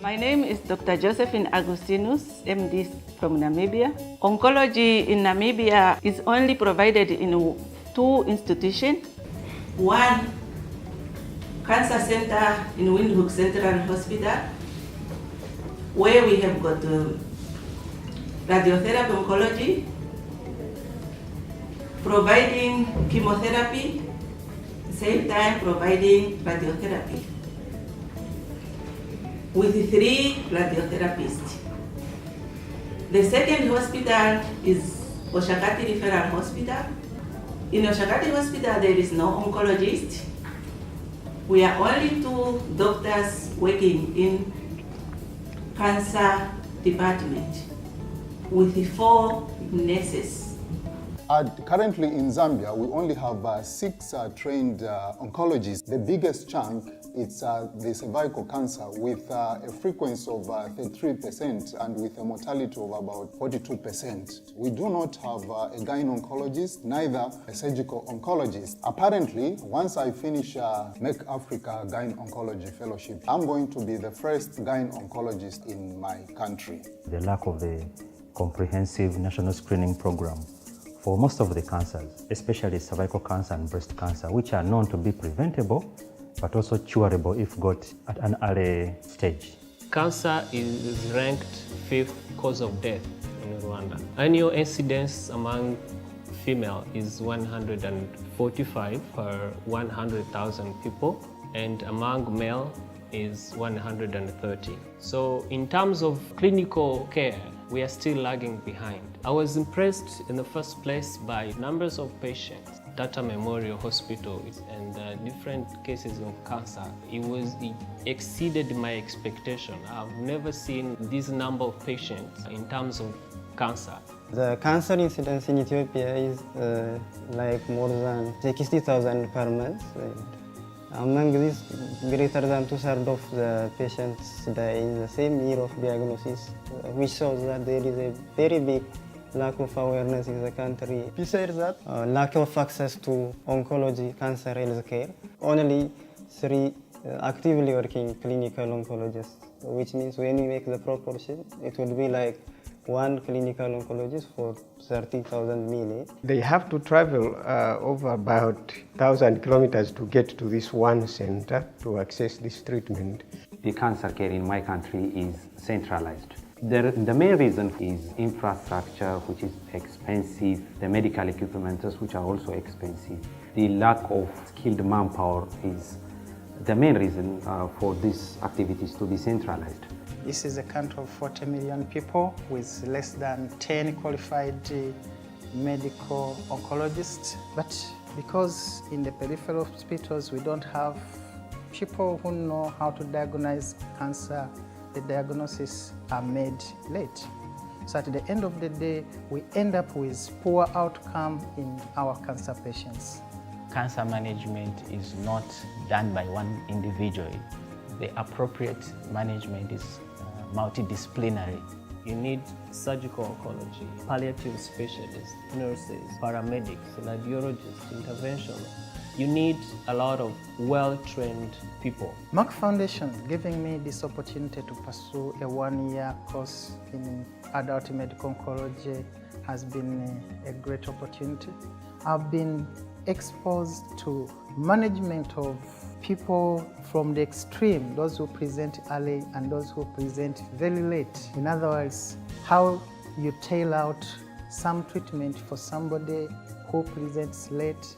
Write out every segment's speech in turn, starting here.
My name is Dr. Josephine Agustinus, MD from Namibia. Oncology in Namibia is only provided in 2 institutions. One, Cancer Center in Windhoek Central Hospital, where we have got radiotherapy oncology, providing chemotherapy, same time providing radiotherapy, with 3 radiotherapists. The second hospital is Oshakati Referral Hospital. In Oshakati Hospital, there is no oncologist. We are only 2 doctors working in cancer department with 4 nurses. Currently in Zambia, we only have 6 trained oncologists. The biggest chunk is the cervical cancer with a frequency of 33% and with a mortality of about 42%. We do not have a gyne oncologist, neither a surgical oncologist. Apparently, once I finish MerckAfrica Gyne Oncology Fellowship, I'm going to be the first gyne oncologist in my country. The lack of a comprehensive national screening program for most of the cancers, especially cervical cancer and breast cancer, which are known to be preventable, but also curable if got at an early stage. Cancer is ranked 5th cause of death in Rwanda. Annual incidence among female is 145 per 100,000 people, and among male is 130. So in terms of clinical care, we are still lagging behind. I was impressed in the first place by numbers of patients. Data Memorial Hospital and different cases of cancer. It exceeded my expectation. I've never seen this number of patients in terms of cancer. The cancer incidence in Ethiopia is like more than 60,000 per month. Among these, greater than 2/3 of the patients die in the same year of diagnosis, which shows that there is a very big lack of awareness in the country. Besides that, lack of access to oncology, cancer health care. Only 3 actively working clinical oncologists, which means when we make the proportion, it would be like 1 clinical oncologist for 30,000 million. They have to travel over about 1,000 kilometers to get to this one center to access this treatment. The cancer care in my country is centralized. The main reason is infrastructure, which is expensive, the medical equipment, which are also expensive. The lack of skilled manpower is the main reason for these activities to be centralized. This is a country of 40 million people with less than 10 qualified medical oncologists. But because in the peripheral hospitals we don't have people who know how to diagnose cancer, the diagnoses are made late. So at the end of the day, we end up with poor outcome in our cancer patients. Cancer management is not done by one individual. The appropriate management is multidisciplinary. You need surgical oncology, palliative specialists, nurses, paramedics, radiologists, interventionalists. You need a lot of well-trained people. Merck Foundation giving me this opportunity to pursue a 1-year course in adult medical oncology has been a great opportunity. I've been exposed to management of people from the extreme, those who present early and those who present very late. In other words, how you tail out some treatment for somebody who presents late,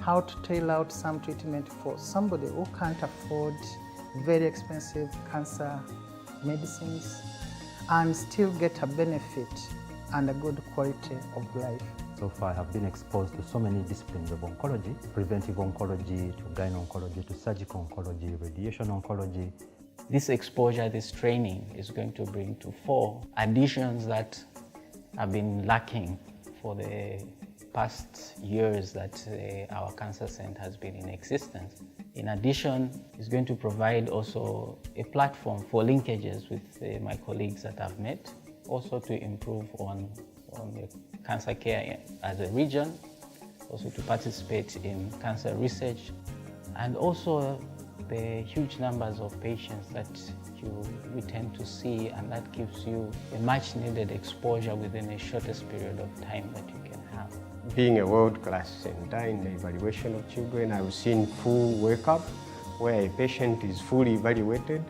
how to tail out some treatment for somebody who can't afford very expensive cancer medicines and still get a benefit and a good quality of life. So far I have been exposed to so many disciplines of oncology, preventive oncology, to gyne oncology, to surgical oncology, radiation oncology. This exposure, this training is going to bring to 4 additions that have been lacking for the past years that our cancer center has been in existence. In addition, it's going to provide also a platform for linkages with my colleagues that I've met, also to improve on the cancer care as a region, also to participate in cancer research, and also the huge numbers of patients that we tend to see, and that gives you a much needed exposure within the shortest period of time that you can have. Being a world-class center in the evaluation of children, I've seen full workup where a patient is fully evaluated,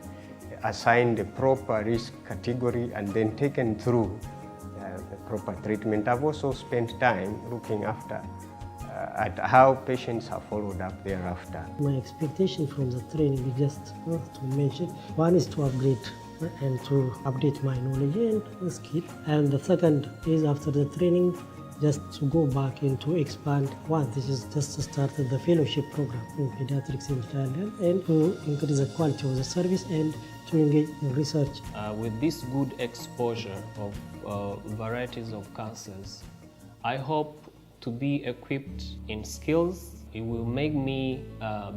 assigned a proper risk category, and then taken through the proper treatment. I've also spent time looking after at how patients are followed up thereafter. My expectation from the training is just to mention, one is to upgrade and to update my knowledge and skill, and the second is after the training just to go back and to expand. One, this is just to start the fellowship program in pediatrics and child health, and to increase the quality of the service and to engage in research. With this good exposure of varieties of cancers, I hope to be equipped in skills. It will make me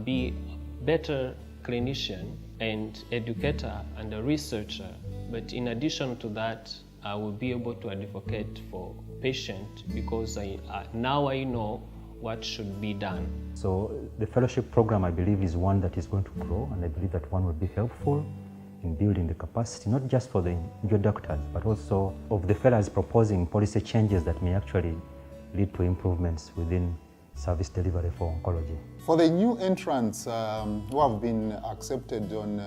be a better clinician and educator and a researcher. But in addition to that, I will be able to advocate for patient because now I know what should be done. So the fellowship program, I believe, is one that is going to grow, and I believe that one will be helpful in building the capacity, not just for the injured doctors, but also of the fellows proposing policy changes that may actually lead to improvements within service delivery for oncology. For the new entrants who have been accepted on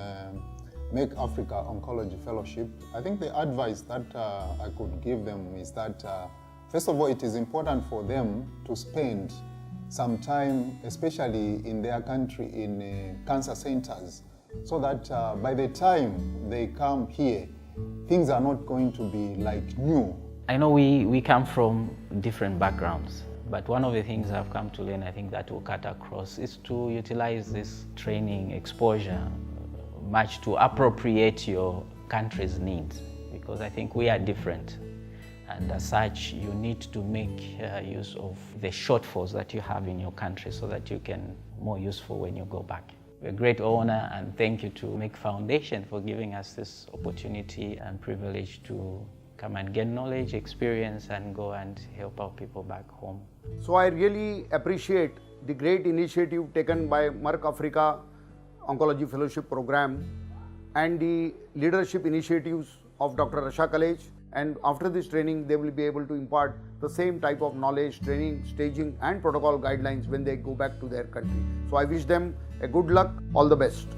MerckFoundation-Africa Oncology Fellowship, I think the advice that I could give them is that, first of all, it is important for them to spend some time, especially in their country, in cancer centers, so that by the time they come here, things are not going to be like new. I know we come from different backgrounds, but one of the things I've come to learn, I think that will cut across, is to utilize this training exposure much to appropriate your country's needs, because I think we are different. And as such, you need to make use of the shortfalls that you have in your country so that you can be more useful when you go back. A great honor, and thank you to MerckFoundation for giving us this opportunity and privilege to come and get knowledge, experience, and go and help our people back home. So I really appreciate the great initiative taken by MerckAfrica Oncology Fellowship Program and the leadership initiatives of Dr. Rasha College. And after this training, they will be able to impart the same type of knowledge, training, staging, and protocol guidelines when they go back to their country. So I wish them a good luck, all the best.